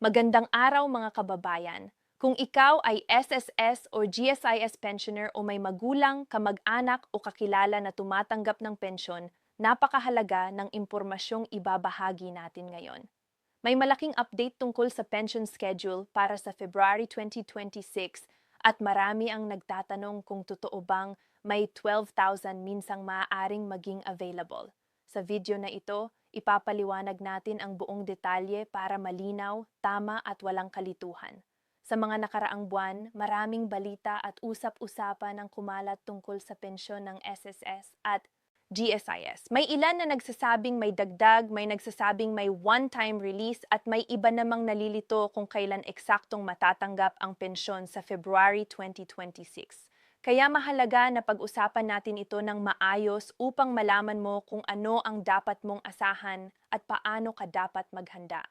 Magandang araw mga kababayan. Kung ikaw ay SSS o GSIS pensioner o may magulang, kamag-anak o kakilala na tumatanggap ng pensyon, napakahalaga ng impormasyong ibabahagi natin ngayon. May malaking update tungkol sa pension schedule para sa February 2026 at marami ang nagtatanong kung totoo bang may 12,000 minsang maaaring maging available. Sa video na ito, ipapaliwanag natin ang buong detalye para malinaw, tama at walang kalituhan. Sa mga nakaraang buwan, maraming balita at usap-usapan ang kumalat tungkol sa pensyon ng SSS at GSIS. May ilan na nagsasabing may dagdag, may nagsasabing may one-time release at may iba namang nalilito kung kailan eksaktong matatanggap ang pensyon sa February 2026. Kaya mahalaga na pag-usapan natin ito ng maayos upang malaman mo kung ano ang dapat mong asahan at paano ka dapat maghanda.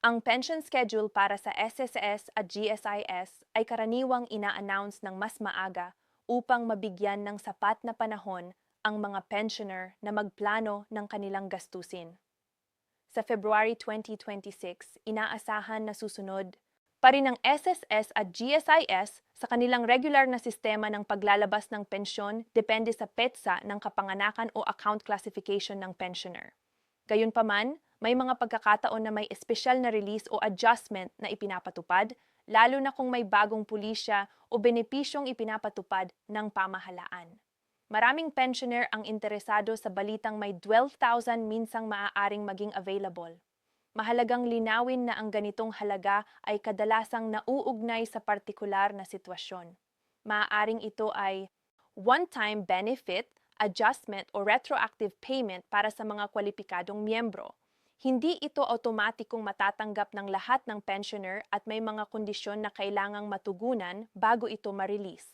Ang pension schedule para sa SSS at GSIS ay karaniwang ina-announce ng mas maaga upang mabigyan ng sapat na panahon ang mga pensioner na magplano ng kanilang gastusin. Sa February 2026, inaasahan na susunod pa rin ng SSS at GSIS sa kanilang regular na sistema ng paglalabas ng pensyon depende sa petsa ng kapanganakan o account classification ng pensioner. Gayunpaman, may mga pagkakataon na may espesyal na release o adjustment na ipinapatupad, lalo na kung may bagong pulisya o benepisyong ipinapatupad ng pamahalaan. Maraming pensioner ang interesado sa balitang may 12,000 minsang maaaring maging available. Mahalagang linawin na ang ganitong halaga ay kadalasang nauugnay sa partikular na sitwasyon. Maaaring ito ay one-time benefit, adjustment o retroactive payment para sa mga kwalipikadong miyembro. Hindi ito automatikong matatanggap ng lahat ng pensioner at may mga kondisyon na kailangang matugunan bago ito ma-release.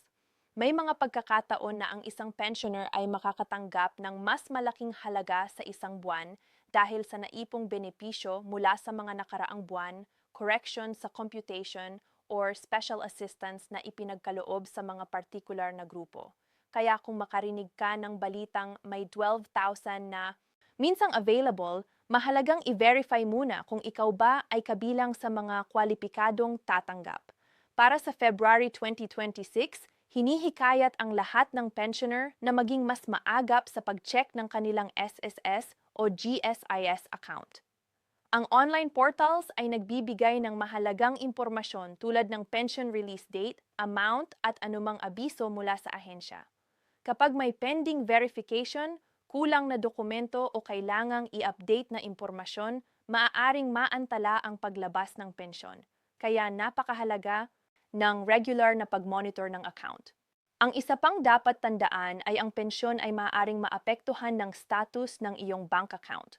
May mga pagkakataon na ang isang pensioner ay makakatanggap ng mas malaking halaga sa isang buwan dahil sa naipong benepisyo mula sa mga nakaraang buwan, correction sa computation, or special assistance na ipinagkaloob sa mga particular na grupo. Kaya kung makarinig ka ng balitang may 12,000 na minsang available, mahalagang i-verify muna kung ikaw ba ay kabilang sa mga kwalipikadong tatanggap. Para sa February 2026, hinihikayat ang lahat ng pensioner na maging mas maagap sa pag-check ng kanilang SSS o GSIS account. Ang online portals ay nagbibigay ng mahalagang impormasyon tulad ng pension release date, amount at anumang abiso mula sa ahensya. Kapag may pending verification, kulang na dokumento o kailangang i-update na impormasyon, maaaring maantala ang paglabas ng pensyon. Kaya napakahalaga ng regular na pag-monitor ng account. Ang isa pang dapat tandaan ay ang pensyon ay maaaring maapektuhan ng status ng iyong bank account.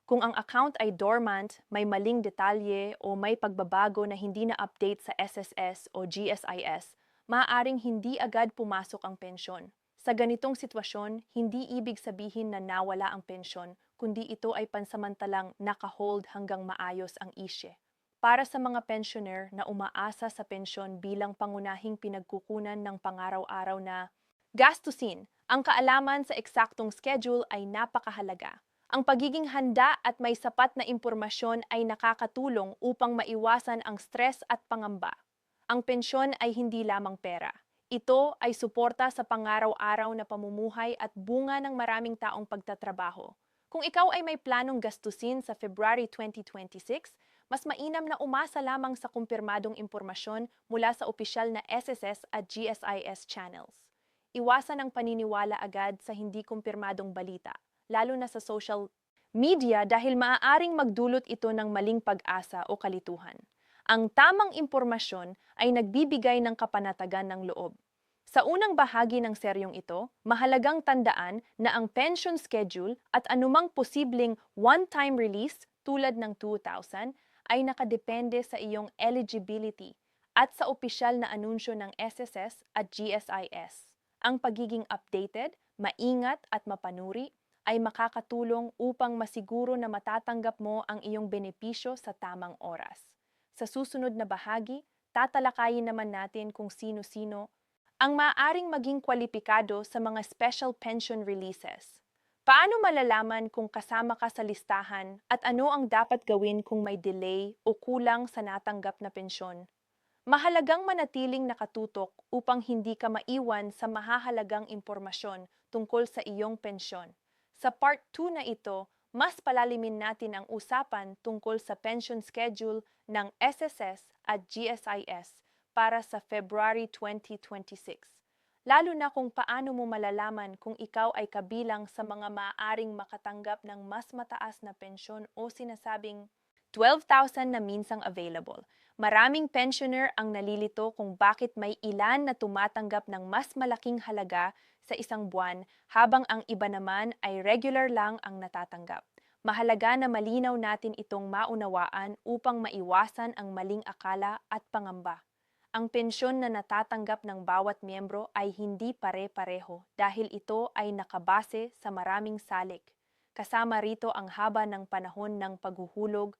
Kung ang account ay dormant, may maling detalye o may pagbabago na hindi na-update sa SSS o GSIS, maaaring hindi agad pumasok ang pensyon. Sa ganitong sitwasyon, hindi ibig sabihin na nawala ang pensyon, kundi ito ay pansamantalang nakahold hanggang maayos ang isye. Para sa mga pensioner na umaasa sa pensyon bilang pangunahing pinagkukunan ng pangaraw-araw na gastusin, ang kaalaman sa eksaktong schedule ay napakahalaga. Ang pagiging handa at may sapat na impormasyon ay nakakatulong upang maiwasan ang stress at pangamba. Ang pensyon ay hindi lamang pera. Ito ay suporta sa pangaraw-araw na pamumuhay at bunga ng maraming taong pagtatrabaho. Kung ikaw ay may planong gastusin sa February 2026, mas mainam na umasa lamang sa kumpirmadong impormasyon mula sa opisyal na SSS at GSIS channels. Iwasan ang paniniwala agad sa hindi kumpirmadong balita, lalo na sa social media dahil maaaring magdulot ito ng maling pag-asa o kalituhan. Ang tamang impormasyon ay nagbibigay ng kapanatagan ng loob. Sa unang bahagi ng seryong ito, mahalagang tandaan na ang pension schedule at anumang posibleng one-time release tulad ng 2,000 ay nakadepende sa iyong eligibility at sa opisyal na anunsyo ng SSS at GSIS. Ang pagiging updated, maingat at mapanuri ay makakatulong upang masiguro na matatanggap mo ang iyong benepisyo sa tamang oras. Sa susunod na bahagi, tatalakayin naman natin kung sino-sino ang maaaring maging kwalipikado sa mga special pension releases. Paano malalaman kung kasama ka sa listahan at ano ang dapat gawin kung may delay o kulang sa natanggap na pensyon? Mahalagang manatiling nakatutok upang hindi ka maiwan sa mahahalagang impormasyon tungkol sa iyong pensyon. Sa part 2 na ito, mas palalimin natin ang usapan tungkol sa pension schedule ng SSS at GSIS para sa February 2026. Lalo na kung paano mo malalaman kung ikaw ay kabilang sa mga maaaring makatanggap ng mas mataas na pensyon o sinasabing 12,000 na minsang available. Maraming pensioner ang nalilito kung bakit may ilan na tumatanggap ng mas malaking halaga sa isang buwan habang ang iba naman ay regular lang ang natatanggap. Mahalaga na malinaw natin itong maunawaan upang maiwasan ang maling akala at pangamba. Ang pensyon na natatanggap ng bawat miyembro ay hindi pare-pareho dahil ito ay nakabase sa maraming salik. Kasama rito ang haba ng panahon ng paghuhulog,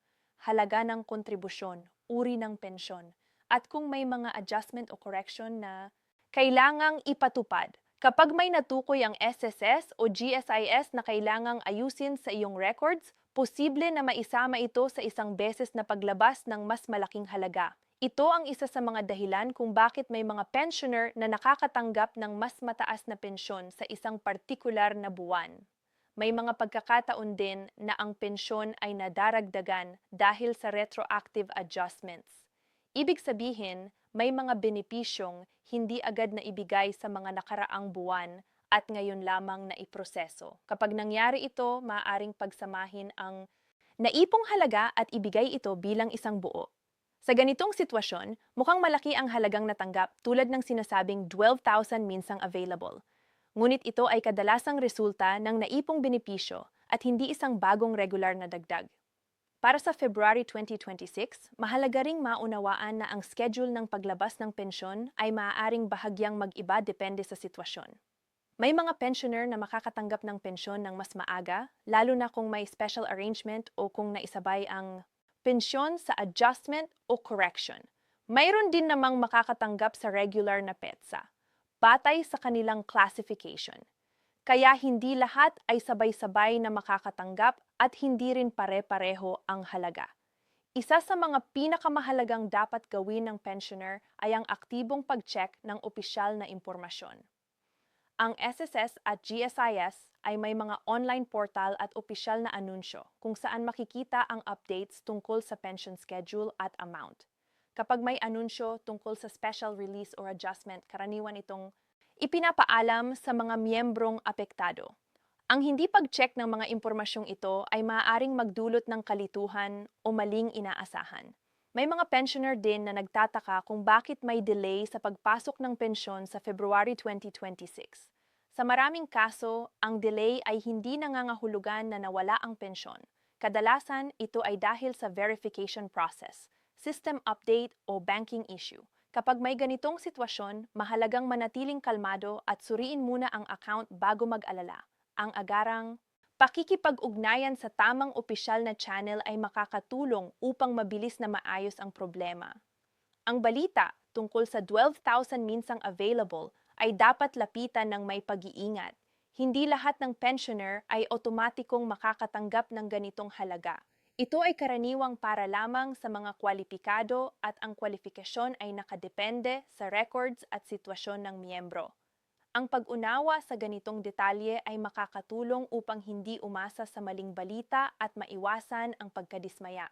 halaga ng kontribusyon, uri ng pensyon, at kung may mga adjustment o correction na kailangang ipatupad. Kapag may natukoy ang SSS o GSIS na kailangang ayusin sa iyong records, posible na maisama ito sa isang beses na paglabas ng mas malaking halaga. Ito ang isa sa mga dahilan kung bakit may mga pensioner na nakakatanggap ng mas mataas na pensyon sa isang partikular na buwan. May mga pagkakataon din na ang pensyon ay nadaragdagan dahil sa retroactive adjustments. Ibig sabihin, may mga benepisyong hindi agad na ibigay sa mga nakaraang buwan at ngayon lamang na iproseso. Kapag nangyari ito, maaaring pagsamahin ang naipong halaga at ibigay ito bilang isang buo. Sa ganitong sitwasyon, mukhang malaki ang halagang natanggap tulad ng sinasabing 12,000 minsang available. Ngunit ito ay kadalasang resulta ng naipong benepisyo at hindi isang bagong regular na dagdag. Para sa February 2026, mahalaga ring maunawaan na ang schedule ng paglabas ng pensyon ay maaaring bahagyang mag-iba depende sa sitwasyon. May mga pensioner na makakatanggap ng pensyon ng mas maaga, lalo na kung may special arrangement o kung naisabay ang pensyon sa adjustment o correction. Mayroon din namang makakatanggap sa regular na petsa, batay sa kanilang classification. Kaya hindi lahat ay sabay-sabay na makakatanggap at hindi rin pare-pareho ang halaga. Isa sa mga pinakamahalagang dapat gawin ng pensioner ay ang aktibong pag-check ng opisyal na impormasyon. Ang SSS at GSIS ay may mga online portal at opisyal na anunsyo kung saan makikita ang updates tungkol sa pension schedule at amount. Kapag may anunsyo tungkol sa special release or adjustment, karaniwan itong ipinapaalam sa mga miyembrong apektado. Ang hindi pag-check ng mga impormasyong ito ay maaaring magdulot ng kalituhan o maling inaasahan. May mga pensioner din na nagtataka kung bakit may delay sa pagpasok ng pensyon sa February 2026. Sa maraming kaso, ang delay ay hindi nangangahulugan na nawala ang pensyon. Kadalasan, ito ay dahil sa verification process, system update o banking issue. Kapag may ganitong sitwasyon, mahalagang manatiling kalmado at suriin muna ang account bago mag-alala. Ang agarang pakikipag-ugnayan sa tamang opisyal na channel ay makakatulong upang mabilis na maayos ang problema. Ang balita tungkol sa 12,000 minsang available ay dapat lapitan ng may pag-iingat. Hindi lahat ng pensioner ay otomatikong makakatanggap ng ganitong halaga. Ito ay karaniwang para lamang sa mga kwalipikado at ang kwalifikasyon ay nakadepende sa records at sitwasyon ng miyembro. Ang pag-unawa sa ganitong detalye ay makakatulong upang hindi umasa sa maling balita at maiwasan ang pagkadismaya.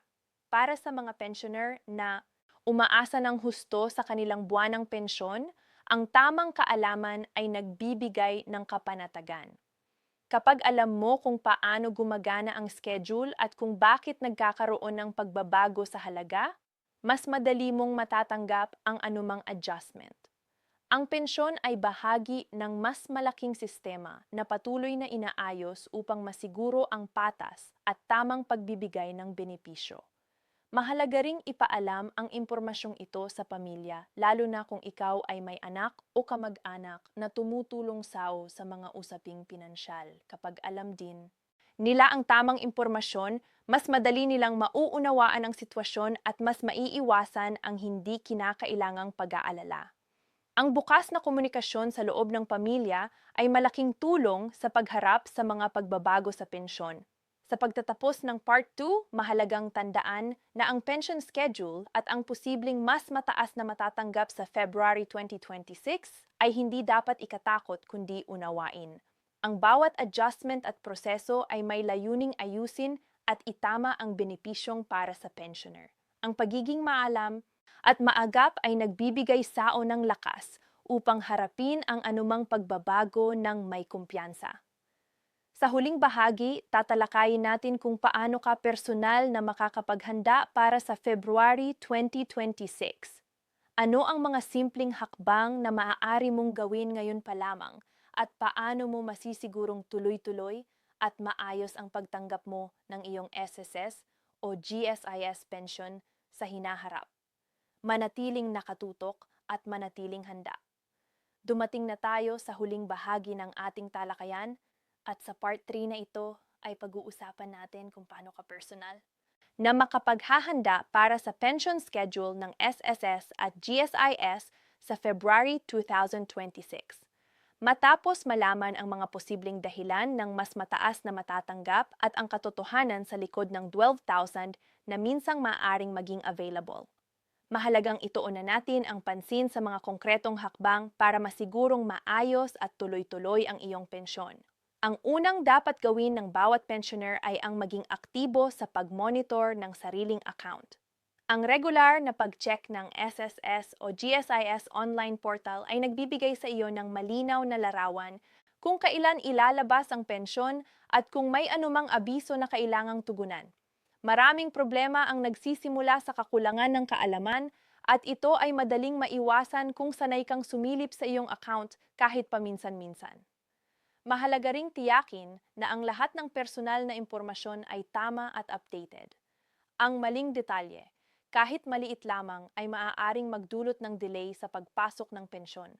Para sa mga pensioner na umaasa ng husto sa kanilang buwanang pensyon, ang tamang kaalaman ay nagbibigay ng kapanatagan. Kapag alam mo kung paano gumagana ang schedule at kung bakit nagkakaroon ng pagbabago sa halaga, mas madali mong matatanggap ang anumang adjustment. Ang pensyon ay bahagi ng mas malaking sistema na patuloy na inaayos upang masiguro ang patas at tamang pagbibigay ng benepisyo. Mahalaga ring ipaalam ang impormasyong ito sa pamilya, lalo na kung ikaw ay may anak o kamag-anak na tumutulong sa mga usaping pinansyal. Kapag alam din nila ang tamang impormasyon, mas madali nilang mauunawaan ang sitwasyon at mas maiiwasan ang hindi kinakailangang pag-aalala. Ang bukas na komunikasyon sa loob ng pamilya ay malaking tulong sa pagharap sa mga pagbabago sa pensyon. Sa pagtatapos ng Part 2, mahalagang tandaan na ang pension schedule at ang posibleng mas mataas na matatanggap sa February 2026 ay hindi dapat ikatakot kundi unawain. Ang bawat adjustment at proseso ay may layuning ayusin at itama ang benepisyong para sa pensioner. Ang pagiging maalam at maagap ay nagbibigay sao ng lakas upang harapin ang anumang pagbabago ng may kumpiyansa. Sa huling bahagi, tatalakayin natin kung paano ka personal na makakapaghanda para sa February 2026. Ano ang mga simpleng hakbang na maaari mong gawin ngayon pa lamang at paano mo masisigurong tuloy-tuloy at maayos ang pagtanggap mo ng iyong SSS o GSIS pension sa hinaharap. Manatiling nakatutok at manatiling handa. Dumating na tayo sa huling bahagi ng ating talakayan at sa part 3 na ito ay pag-uusapan natin kung paano ka personal na makapaghahanda para sa pension schedule ng SSS at GSIS sa February 2026. Matapos malaman ang mga posibleng dahilan ng mas mataas na matatanggap at ang katotohanan sa likod ng 12,000 na minsang maaaring maging available. Mahalagang ituunan natin ang pansin sa mga konkretong hakbang para masigurong maayos at tuloy-tuloy ang iyong pensyon. Ang unang dapat gawin ng bawat pensioner ay ang maging aktibo sa pag-monitor ng sariling account. Ang regular na pag-check ng SSS o GSIS online portal ay nagbibigay sa iyo ng malinaw na larawan kung kailan ilalabas ang pensyon at kung may anumang abiso na kailangang tugunan. Maraming problema ang nagsisimula sa kakulangan ng kaalaman at ito ay madaling maiwasan kung sanay kang sumilip sa iyong account kahit paminsan-minsan. Mahalaga ring tiyakin na ang lahat ng personal na impormasyon ay tama at updated. Ang maling detalye, kahit maliit lamang, ay maaaring magdulot ng delay sa pagpasok ng pensyon.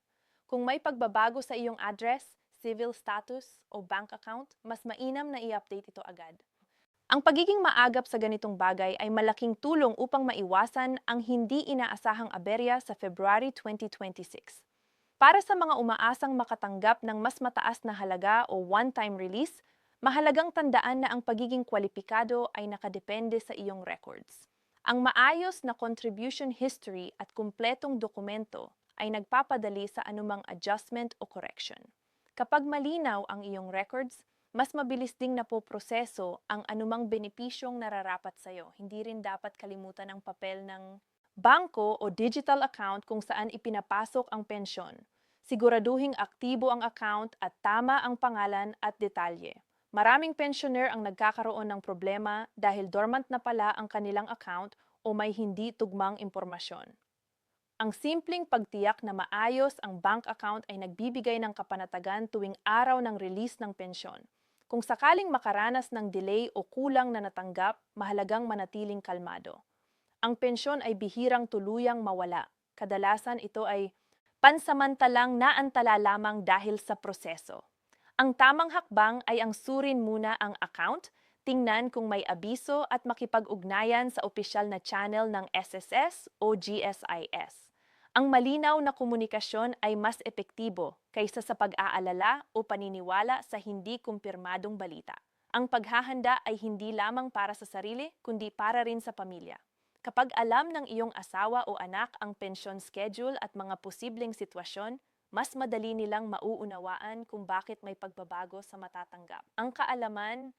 Kung may pagbabago sa iyong address, civil status o bank account, mas mainam na i-update ito agad. Ang pagiging maagap sa ganitong bagay ay malaking tulong upang maiwasan ang hindi inaasahang aberya sa February 2026. Para sa mga umaasang makatanggap ng mas mataas na halaga o one-time release, mahalagang tandaan na ang pagiging kwalipikado ay nakadepende sa iyong records. Ang maayos na contribution history at kumpletong dokumento ay nagpapadali sa anumang adjustment o correction. Kapag malinaw ang iyong records, mas mabilis ding napoproseso ang anumang benepisyong nararapat sa iyo. Hindi rin dapat kalimutan ang papel ng bangko o digital account kung saan ipinapasok ang pensyon. Siguraduhing aktibo ang account at tama ang pangalan at detalye. Maraming pensioner ang nagkakaroon ng problema dahil dormant na pala ang kanilang account o may hindi tugmang impormasyon. Ang simpleng pagtiyak na maayos ang bank account ay nagbibigay ng kapanatagan tuwing araw ng release ng pensyon. Kung sakaling makaranas ng delay o kulang na natanggap, mahalagang manatiling kalmado. Ang pensyon ay bihirang tuluyang mawala. Kadalasan ito ay pansamantalang naantala lamang dahil sa proseso. Ang tamang hakbang ay ang surin muna ang account, tingnan kung may abiso at makipag-ugnayan sa opisyal na channel ng SSS o GSIS. Ang malinaw na komunikasyon ay mas epektibo kaysa sa pag-aalala o paniniwala sa hindi kumpirmadong balita. Ang paghahanda ay hindi lamang para sa sarili, kundi para rin sa pamilya. Kapag alam ng iyong asawa o anak ang pension schedule at mga posibleng sitwasyon, mas madali nilang mauunawaan kung bakit may pagbabago sa matatanggap. Ang kaalaman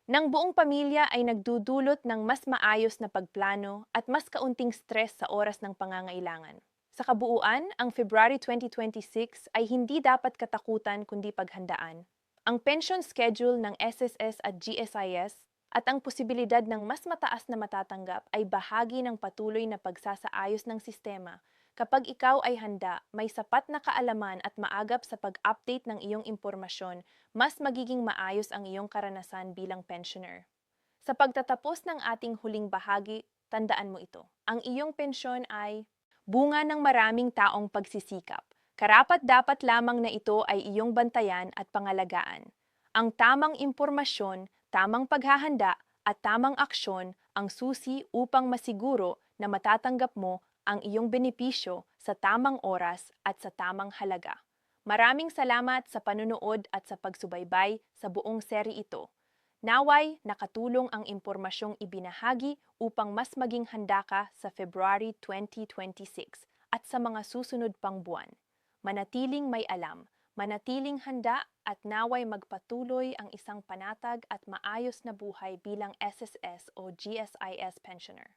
ng buong pamilya ay nagdudulot ng mas maayos na pagplano at mas kaunting stress sa oras ng pangangailangan. Sa kabuuan, ang February 2026 ay hindi dapat katakutan kundi paghandaan. Ang pension schedule ng SSS at GSIS at ang posibilidad ng mas mataas na matatanggap ay bahagi ng patuloy na pagsasaayos ng sistema. Kapag ikaw ay handa, may sapat na kaalaman at maagap sa pag-update ng iyong impormasyon, mas magiging maayos ang iyong karanasan bilang pensioner. Sa pagtatapos ng ating huling bahagi, tandaan mo ito. Ang iyong pensyon ay bunga ng maraming taong pagsisikap. Karapat-dapat lamang na ito ay iyong bantayan at pangalagaan. Ang tamang impormasyon, tamang paghahanda at tamang aksyon ang susi upang masiguro na matatanggap mo ang iyong benepisyo sa tamang oras at sa tamang halaga. Maraming salamat sa panunood at sa pagsubaybay sa buong seri ito. Naway nakatulong ang impormasyong ibinahagi upang mas maging handa ka sa February 2026 at sa mga susunod pang buwan. Manatiling may alam, manatiling handa at naway magpatuloy ang isang panatag at maayos na buhay bilang SSS o GSIS pensioner.